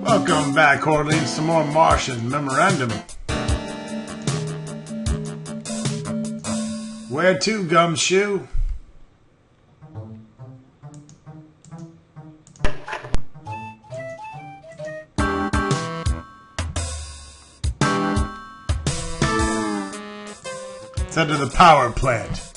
Welcome back, Horderlings. Some more Martian Memorandum. Where to, Gumshoe? Let's head to the power plant.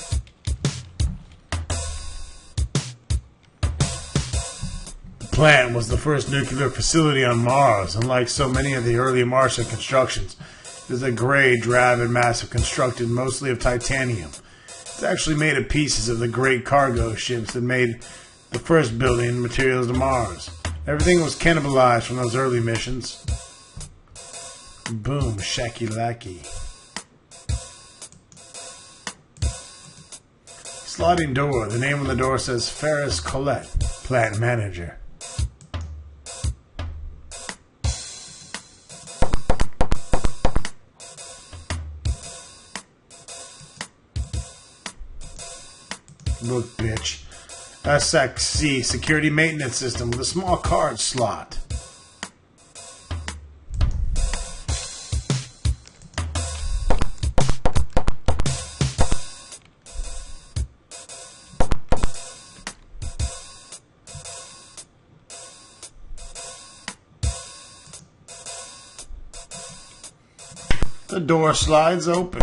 The plant was the first nuclear facility on Mars. Unlike so many of the early Martian constructions, it is a gray, drab, and massive, constructed mostly of titanium. It's actually made of pieces of the great cargo ships that made the first building materials to Mars. Everything was cannibalized from those early missions. Boom, shacky lacky. Sliding door. The name on the door says Ferris Colette, plant manager. Look, bitch. SXC, security maintenance system with a small card slot. The door slides open.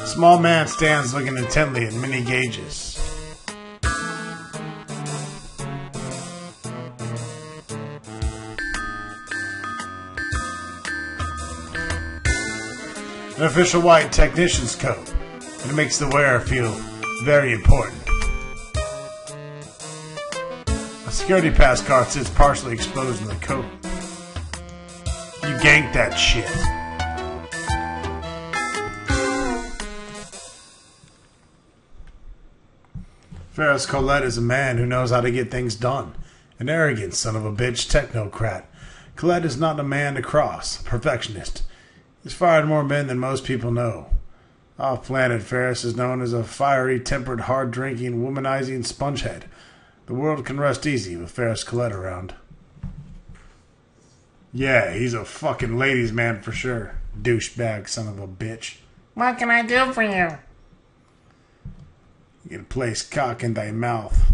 Small man stands looking intently at many gauges. An official white technician's coat. It makes the wearer feel very important. A security pass card sits partially exposed in the coat. You ganked that shit. Ferris Colette is a man who knows how to get things done. An arrogant son of a bitch technocrat. Colette is not a man to cross. A perfectionist. He's fired more men than most people know. Off-planet, Ferris is known as a fiery-tempered, hard-drinking, womanizing spongehead. The world can rest easy with Ferris Colette around. Yeah, he's a fucking ladies' man for sure. Douchebag son of a bitch. What can I do for you? You can place cock in thy mouth.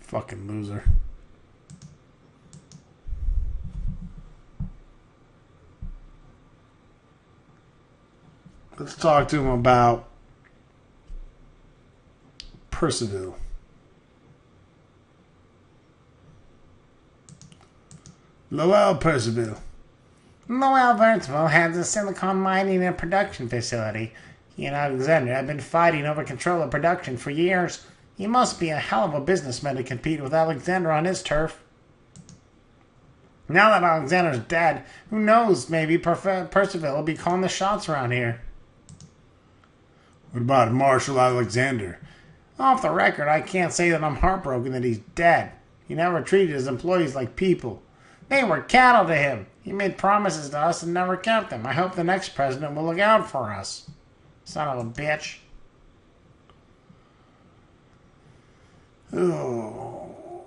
Fucking loser. Let's talk to him about Percival. Lowell Percival. Lowell Percival has a silicon mining and production facility. He and Alexander have been fighting over control of production for years. He must be a hell of a businessman to compete with Alexander on his turf. Now that Alexander's dead, who knows, maybe Percival will be calling the shots around here. What about Marshal Alexander? Off the record, I can't say that I'm heartbroken that he's dead. He never treated his employees like people. They were cattle to him. He made promises to us and never kept them. I hope the next president will look out for us. Son of a bitch. Oh.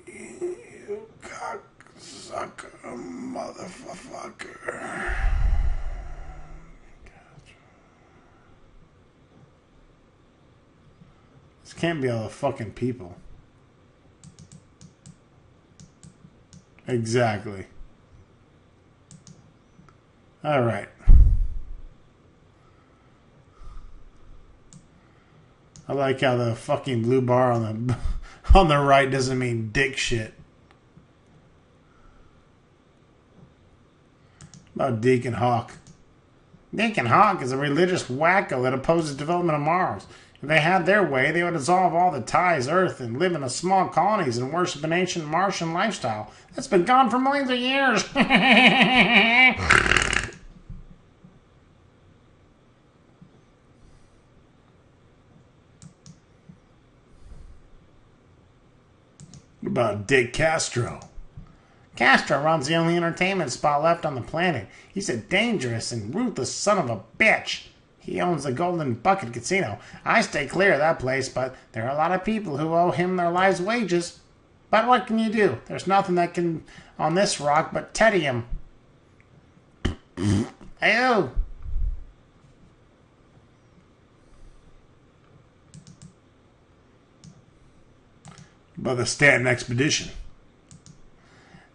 You cocksucker motherfucker. This can't be all the fucking people. Exactly. Alright. I like how the fucking blue bar on the on the right doesn't mean dick shit. About Deacon Hawk. Deacon Hawk is a religious wacko that opposes development of Mars. If they had their way, they would dissolve all the ties Earth and live in the small colonies and worship an ancient Martian lifestyle that's been gone for millions of years. What about Dick Castro? Castro runs the only entertainment spot left on the planet. He's a dangerous and ruthless son of a bitch. He owns the Golden Bucket Casino. I stay clear of that place, but there are a lot of people who owe him their lives' wages. But what can you do? There's nothing that can on this rock but teddy him. Hey-oh. About the Stanton expedition?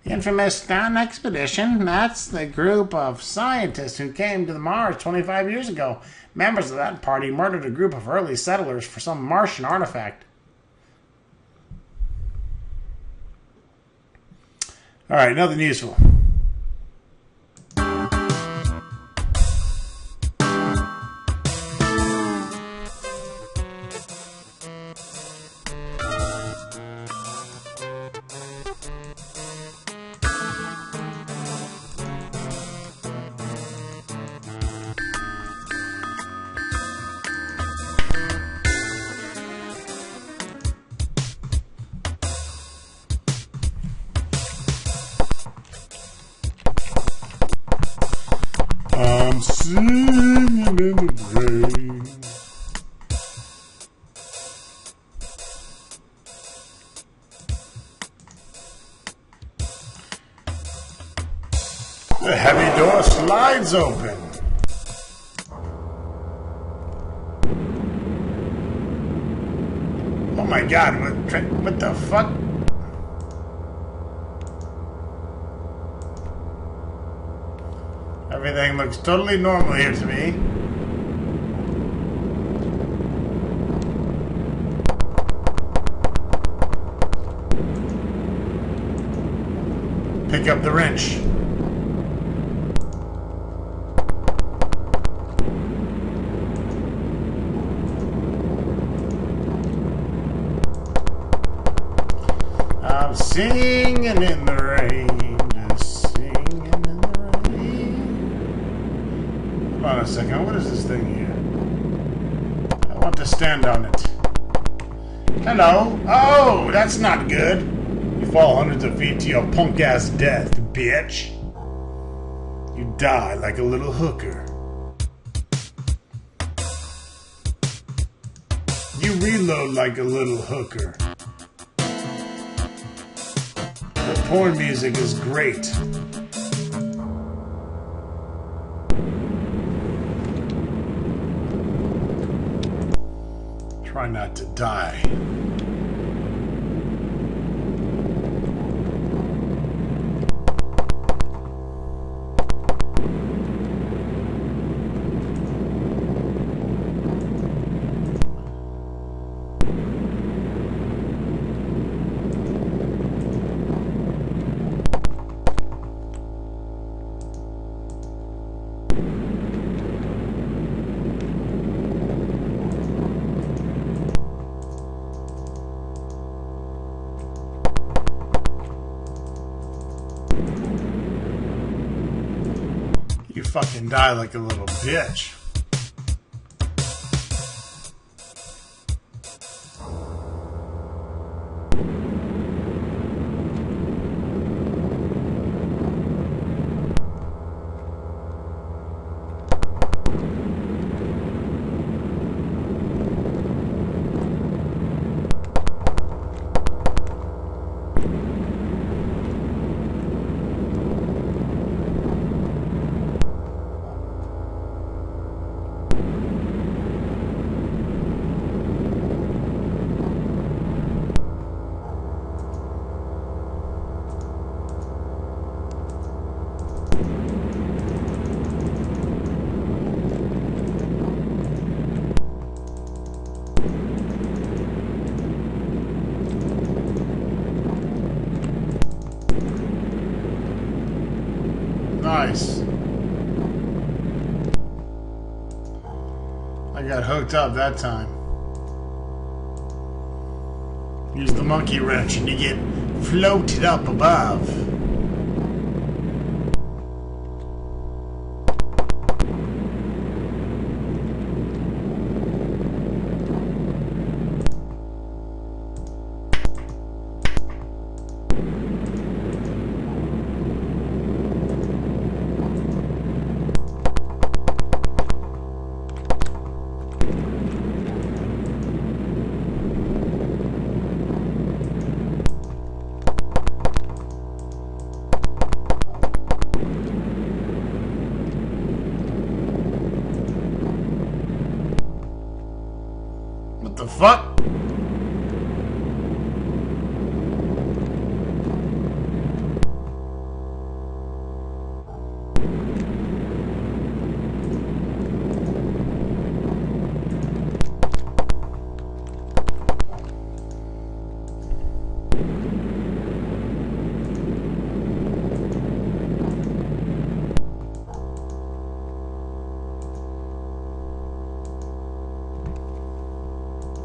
The infamous Stanton expedition, that's the group of scientists who came to the Mars 25 years ago. Members of that party murdered a group of early settlers for some Martian artifact. Alright, nothing useful. I'm singing in the rain. The heavy door slides open. Oh my god, what the fuck? Everything looks totally normal here to me. Pick up the wrench. I'm singing in the rain, just singing in the rain. Hold on a second, what is this thing here? I want to stand on it. Hello? Oh, that's not good. You fall hundreds of feet to your punk-ass death, bitch. You die like a little hooker. You reload like a little hooker. The porn music is great. Try not to die. You fucking die like a little bitch. Nice. I got hooked up that time. Use the monkey wrench and you get floated up above.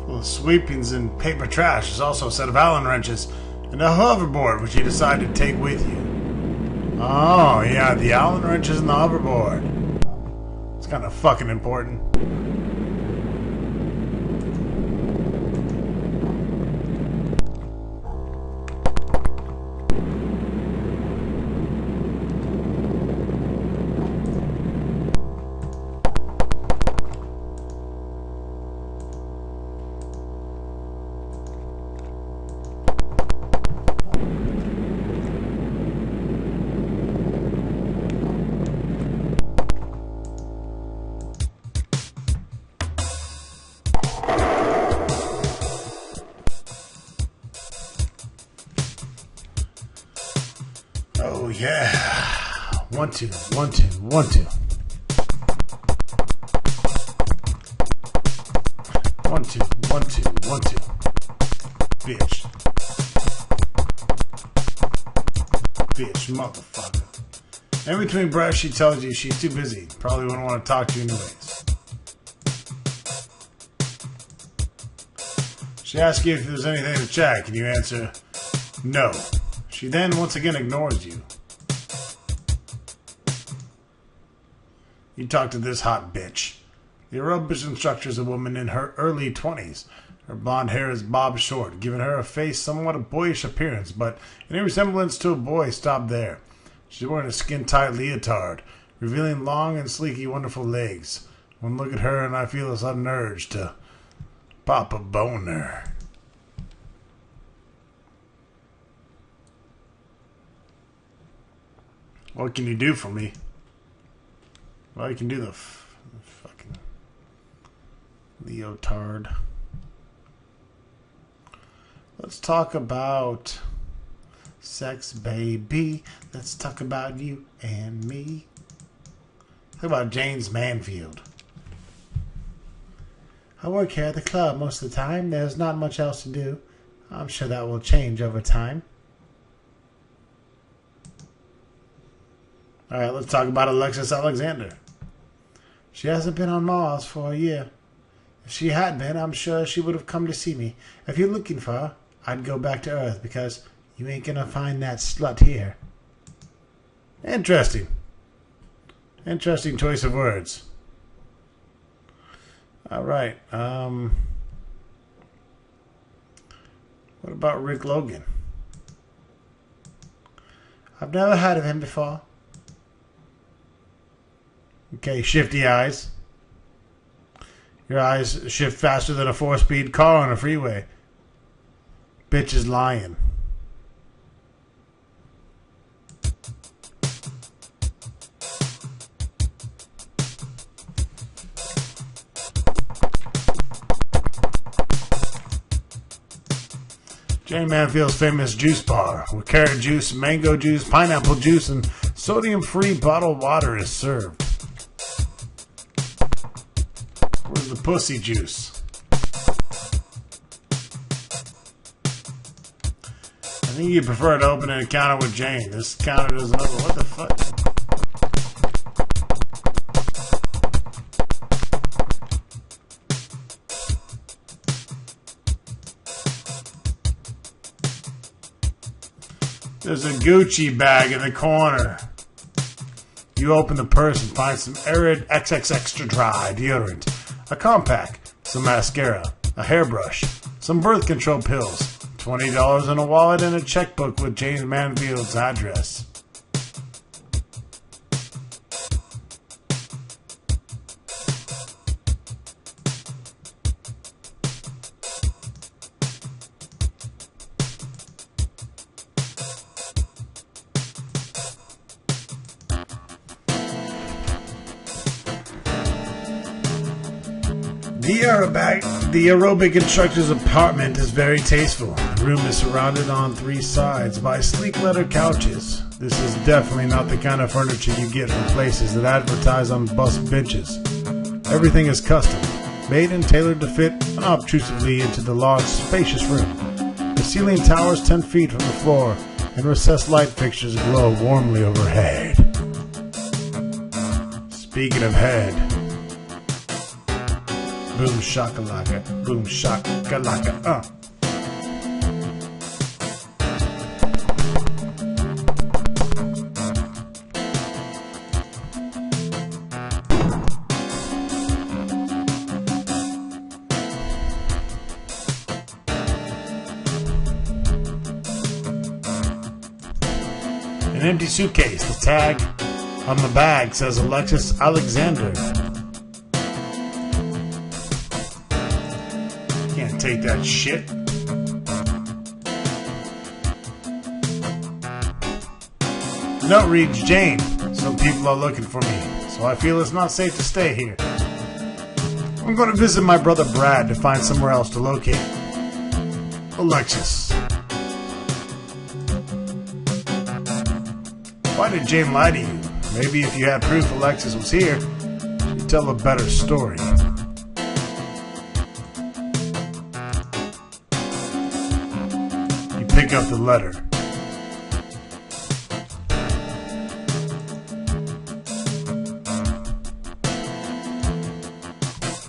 Full of sweepings and paper trash is also a set of Allen wrenches and a hoverboard which you decided to take with you. Oh, yeah, the Allen wrenches and the hoverboard. It's kind of fucking important. Oh yeah. 1 2 1 2 1 2. 1 2 1 2 1 2. Bitch. Bitch, motherfucker. In between breaths, she tells you she's too busy. Probably wouldn't want to talk to you anyways. She asks you if there's anything to check, and you answer, no. She then once again ignores you. You talk to this hot bitch. The aerobics instructor is a woman in her early 20s. Her blonde hair is bobbed short, giving her a face somewhat a boyish appearance, but any resemblance to a boy stopped there. She's wearing a skin-tight leotard, revealing long and sleeky wonderful legs. One look at her and I feel a sudden urge to pop a boner. What can you do for me? Well, you can do the fucking leotard. Let's talk about sex, baby. Let's talk about you and me. Talk about James Manfield. I work here at the club most of the time. There's not much else to do. I'm sure that will change over time. Alright, let's talk about Alexis Alexander. She hasn't been on Mars for a year. If she had been, I'm sure she would have come to see me. If you're looking for her, I'd go back to Earth because you ain't gonna find that slut here. Interesting. Interesting choice of words. Alright, what about Rick Logan? I've never heard of him before. Okay, shifty eyes. Your eyes shift faster than a 4-speed car on a freeway. Bitch is lying. Jane Manfield's famous juice bar, where carrot juice, mango juice, pineapple juice, and sodium-free bottled water is served. Where's the pussy juice? I think you prefer to open an encounter with Jane. This counter doesn't open. What the fuck? There's a Gucci bag in the corner. You open the purse and find some Arid XX Extra Dry deodorant, a compact, some mascara, a hairbrush, some birth control pills, $20 in a wallet, and a checkbook with James Manfield's address. The aerobic instructor's apartment is very tasteful. The room is surrounded on 3 sides by sleek leather couches. This is definitely not the kind of furniture you get from places that advertise on bus benches. Everything is custom, made and tailored to fit unobtrusively into the large, spacious room. The ceiling towers 10 feet from the floor, and recessed light fixtures glow warmly overhead. Speaking of head, boom shakalaka, boom shakalaka, An empty suitcase. The tag on the bag says Alexis Alexander. Can't take that shit. The note reads, Jane, some people are looking for me, so I feel it's not safe to stay here. I'm going to visit my brother Brad to find somewhere else to locate. Alexis. Why did Jane lie to you? Maybe if you had proof Alexis was here, she'd tell a better story. You pick up the letter.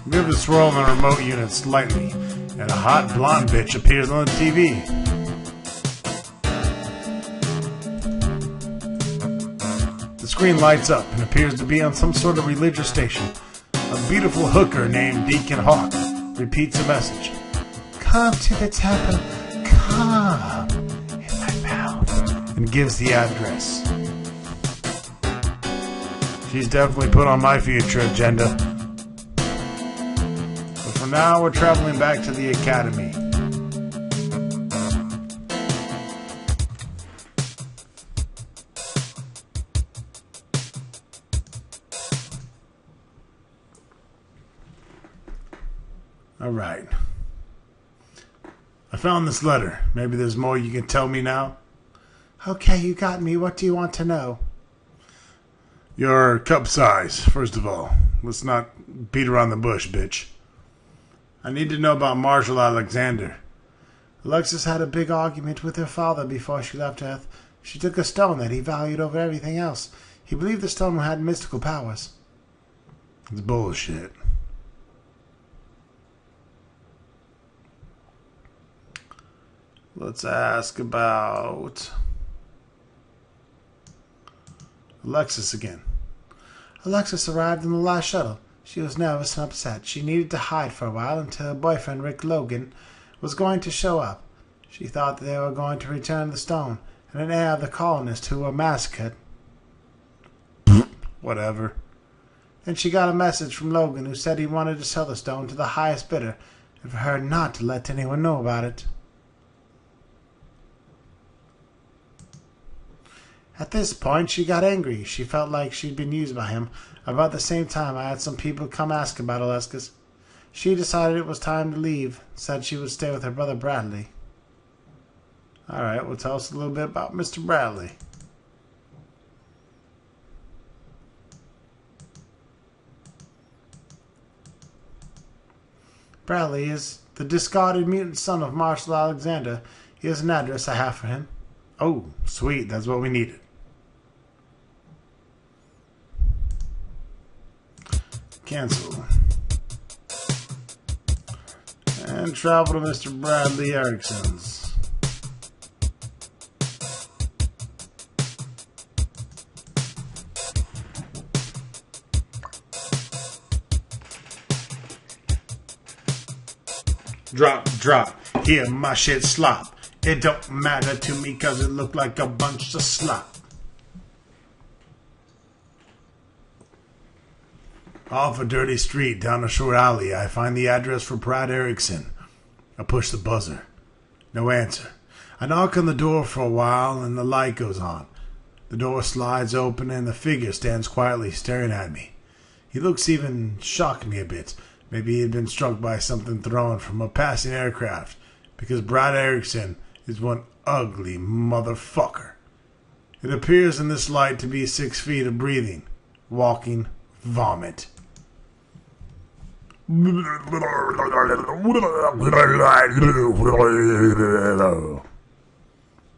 Move the swirl on the remote unit slightly, and a hot blonde bitch appears on the TV. The screen lights up and appears to be on some sort of religious station. A beautiful hooker named Deacon Hawk repeats a message. Come to the temple, come, in my mouth, and gives the address. She's definitely put on my future agenda. But for now, we're traveling back to the academy. Alright. I found this letter. Maybe there's more you can tell me now? Okay, you got me. What do you want to know? Your cup size, first of all. Let's not beat around the bush, bitch. I need to know about Marshall Alexander. Alexis had a big argument with her father before she left Earth. She took a stone that he valued over everything else. He believed the stone had mystical powers. It's bullshit. Let's ask about Alexis again. Alexis arrived in the last shuttle. She was nervous and upset. She needed to hide for a while until her boyfriend, Rick Logan, was going to show up. She thought they were going to return the stone, and an heir of the colonists who were massacred. Whatever. Then she got a message from Logan who said he wanted to sell the stone to the highest bidder, and for her not to let anyone know about it. At this point, she got angry. She felt like she'd been used by him. About the same time, I had some people come ask about Alexis. She decided it was time to leave, said she would stay with her brother Bradley. Alright, well, tell us a little bit about Mr. Bradley. Bradley is the discarded mutant son of Marshall Alexander. Here's an address I have for him. Oh, sweet, that's what we needed. Cancel. And travel to Mr. Bradley Erickson's. Drop. Here, my shit slop. It don't matter to me cause it look like a bunch of slop. Off a dirty street down a short alley, I find the address for Brad Erickson. I push the buzzer. No answer. I knock on the door for a while and the light goes on. The door slides open and the figure stands quietly staring at me. He looks even shocked me a bit. Maybe he had been struck by something thrown from a passing aircraft, because Brad Erickson is one ugly motherfucker. It appears in this light to be 6 feet of breathing, walking vomit.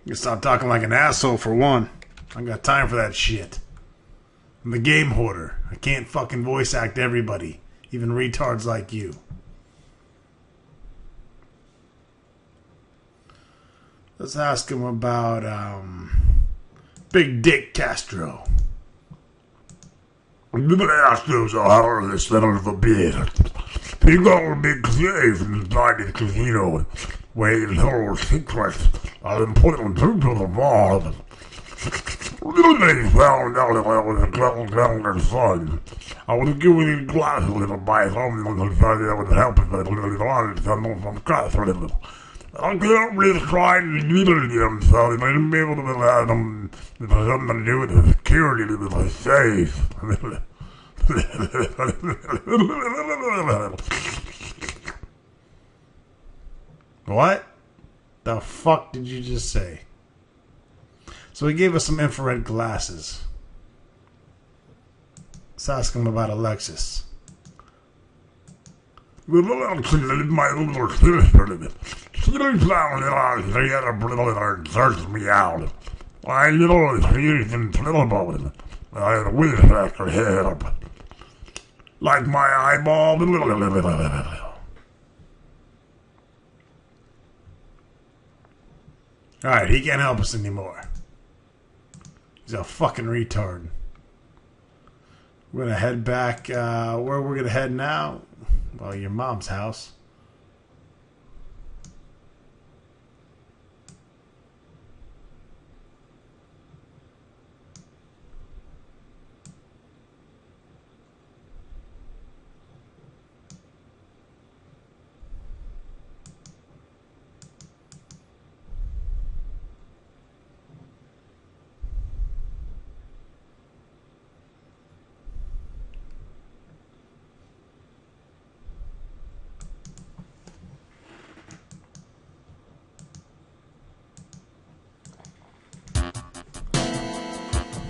You stop talking like an asshole for one. I ain't got time for that shit. I'm the GameHorder. I can't fucking voice act everybody, even retards like you. Let's ask him about Big Dick Castro. Castro's a heartless son of a bitch. He got a big cave inside his casino where he holds secrets of important people of all. They found out that I was a clown son. I was giving him glasses to buy something because I would help him with a little honest and some Catholic. I can't really try to needle him, so they might be able to have him something to do with the security to the safe. What the fuck did you just say? So he gave us some infrared glasses. Let's ask him about Alexis. My little sister, she found out she had a brother and searched me out. I know she can tell about it. I had a wish factor head up. Like my eyeball. Alright, he can't help us anymore. He's a fucking retard. We're gonna head back, where we're gonna head now? Well, your mom's house.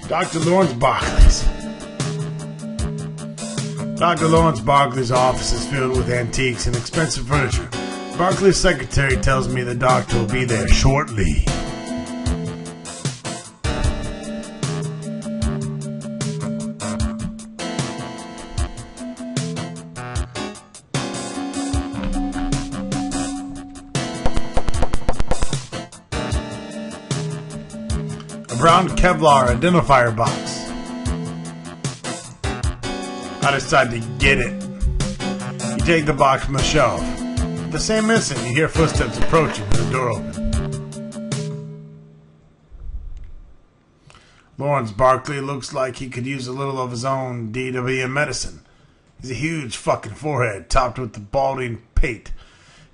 Dr. Lawrence Barkley's. Dr. Lawrence Barkley's office is filled with antiques and expensive furniture. Barkley's secretary tells me the doctor will be there shortly. Brown Kevlar identifier box. I decide to get it. You take the box from the shelf. At the same instant, you hear footsteps approaching with the door open. Lawrence Barkley looks like he could use a little of his own DWM medicine. He's a huge fucking forehead topped with the balding pate.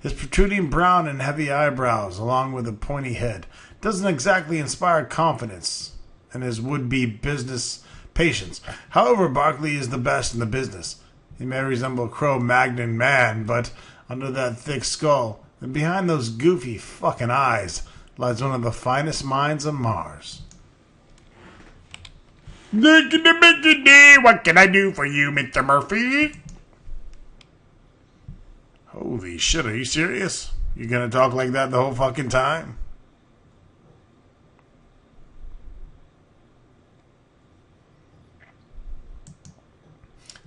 His protruding brown and heavy eyebrows, along with a pointy head, doesn't exactly inspire confidence in his would-be business patients. However, Barkley is the best in the business. He may resemble a Cro-Magnon man, but under that thick skull and behind those goofy fucking eyes lies one of the finest minds on Mars. What can I do for you, Mr. Murphy? Holy shit, are you serious? You gonna talk like that the whole fucking time?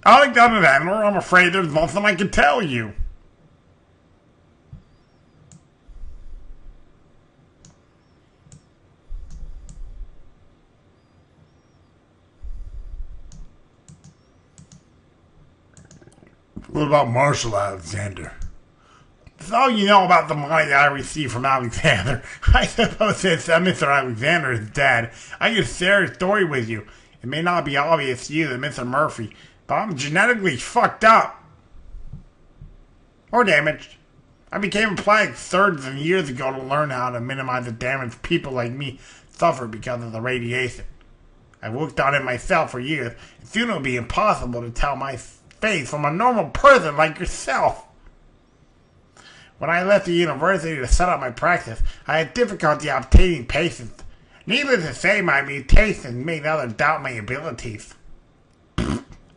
Alexander, I'm afraid there's nothing I can tell you. What about Marshall Alexander? That's all you know about the money that I received from Alexander. I suppose it's Mr. Alexander is dead. I can share a story with you. It may not be obvious to you that Mr. Murphy, but I'm genetically fucked up. Or damaged. I became a plague surgeon some years ago to learn how to minimize the damage people like me suffer because of the radiation. I've worked on it myself for years, and soon it'll be impossible to tell my face from a normal person like yourself. When I left the university to set up my practice, I had difficulty obtaining patients. Needless to say, my mutation made others doubt my abilities.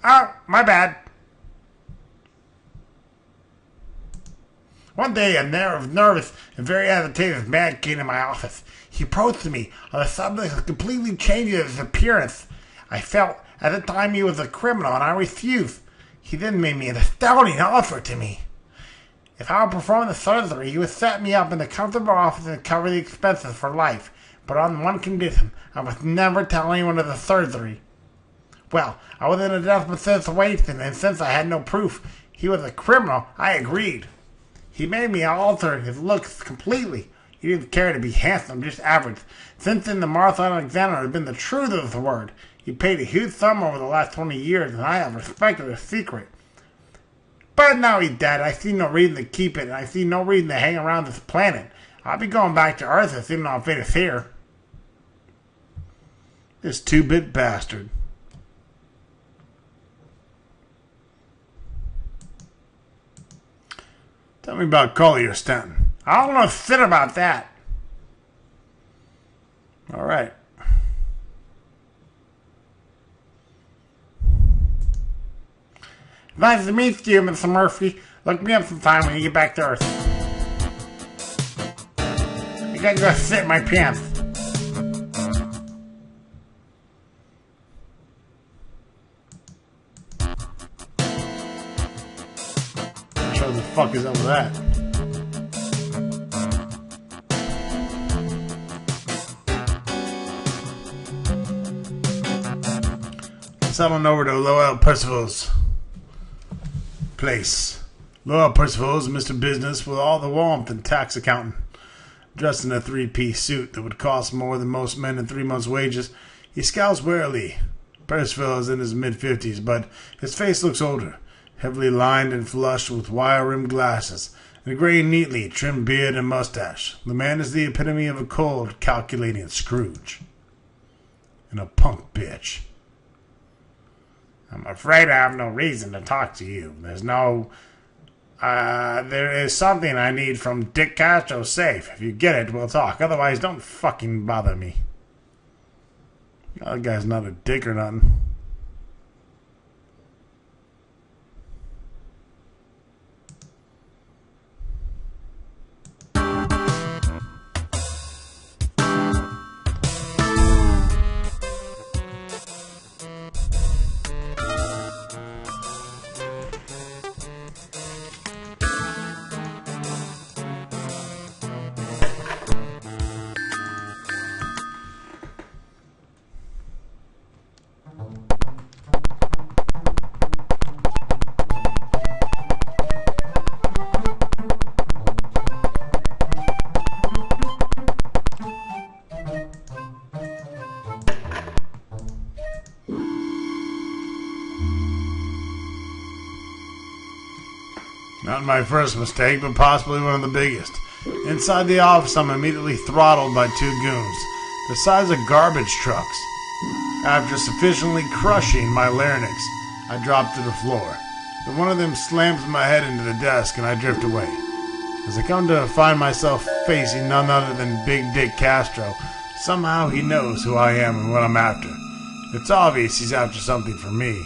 Oh, my bad. One day, a nervous and very agitated man came to my office. He approached me on the subject of completely changing his appearance. I felt at the time he was a criminal, and I refused. He then made me an astounding offer to me. If I would perform the surgery, he would set me up in a comfortable office and cover the expenses for life. But on one condition, I must never tell anyone of the surgery. Well, I was in a desperate situation, and since I had no proof he was a criminal, I agreed. He made me alter his looks completely. He didn't care to be handsome, just average. Since then, the Martha Alexander has been the truth of the word. He paid a huge sum over the last 20 years, and I have respected his secret. But now he's dead. I see no reason to keep it, and I see no reason to hang around this planet. I'll be going back to Earth as soon as I'm finished here. This 2-bit bastard. Tell me about Collier Stanton. I don't know shit about that. All right. Nice to meet you, Mr. Murphy. Look me up sometime when you get back to Earth. I gotta go sit in my pants. What the fuck is up with that? Let's head on over to Lowell Percival's place. Lowell Percival is Mr. Business with all the warmth and tax accountant. Dressed in a 3-piece suit that would cost more than most men in 3 months' wages, he scowls warily. Percival is in his mid-50s, but his face looks older, heavily lined and flushed with wire-rimmed glasses, and a gray, neatly trimmed beard and mustache. The man is the epitome of a cold, calculating Scrooge. And a punk bitch. I'm afraid I have no reason to talk to you. There is something I need from Dick Castro's safe. If you get it, we'll talk. Otherwise, don't fucking bother me. That guy's not a dick or nothing. Not my first mistake, but possibly one of the biggest. Inside the office, I'm immediately throttled by 2 goons, the size of garbage trucks. After sufficiently crushing my larynx, I drop to the floor. Then one of them slams my head into the desk and I drift away. As I come to find myself facing none other than Big Dick Castro, somehow he knows who I am and what I'm after. It's obvious he's after something from me.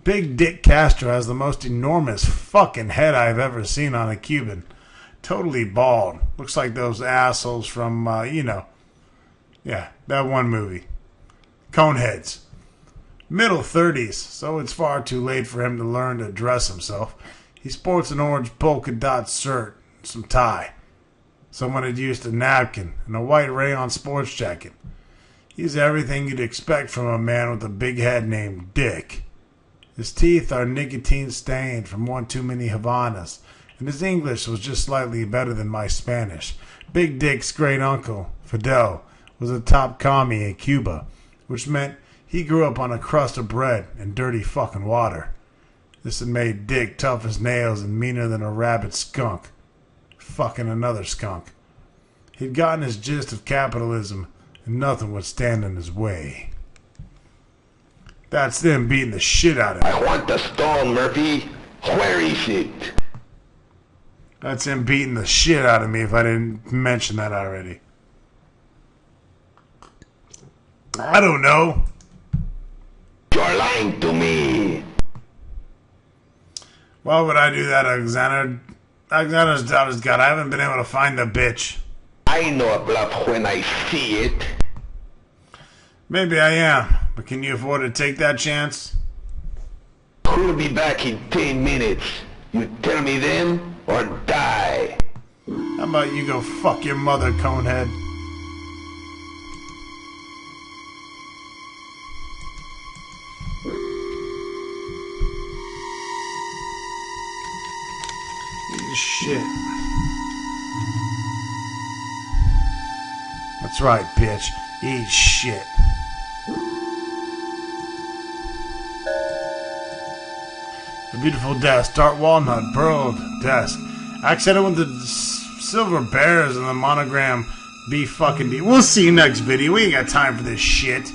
Big Dick Castro has the most enormous fucking head I've ever seen on a Cuban. Totally bald. Looks like those assholes from, yeah, that one movie. Coneheads. Middle 30s, so it's far too late for him to learn to dress himself. He sports an orange polka dot shirt and some tie. Someone had used a napkin and a white rayon sports jacket. He's everything you'd expect from a man with a big head named Dick. His teeth are nicotine stained from one too many Havanas, and his English was just slightly better than my Spanish. Big Dick's great uncle, Fidel, was a top commie in Cuba, which meant he grew up on a crust of bread and dirty fucking water. This had made Dick tough as nails and meaner than a rabid skunk. Fucking another skunk. He'd gotten his gist of capitalism, and nothing would stand in his way. That's them beating the shit out of him. I want the stone, Murphy. Where is it? That's him beating the shit out of me if I didn't mention that already. I don't know. You're lying to me. Why would I do that, Alexander? Alexander's doubt is God. I haven't been able to find the bitch. I know a bluff when I see it. Maybe I am, but can you afford to take that chance? Who'll be back in 10 minutes? You tell me then, or die. How about you go fuck your mother, Conehead? Eat shit. That's right, bitch. Eat shit. A beautiful desk, dark walnut, pearled desk. Accented with the silver bears and the monogram be fucking D. We'll see you next video. We ain't got time for this shit.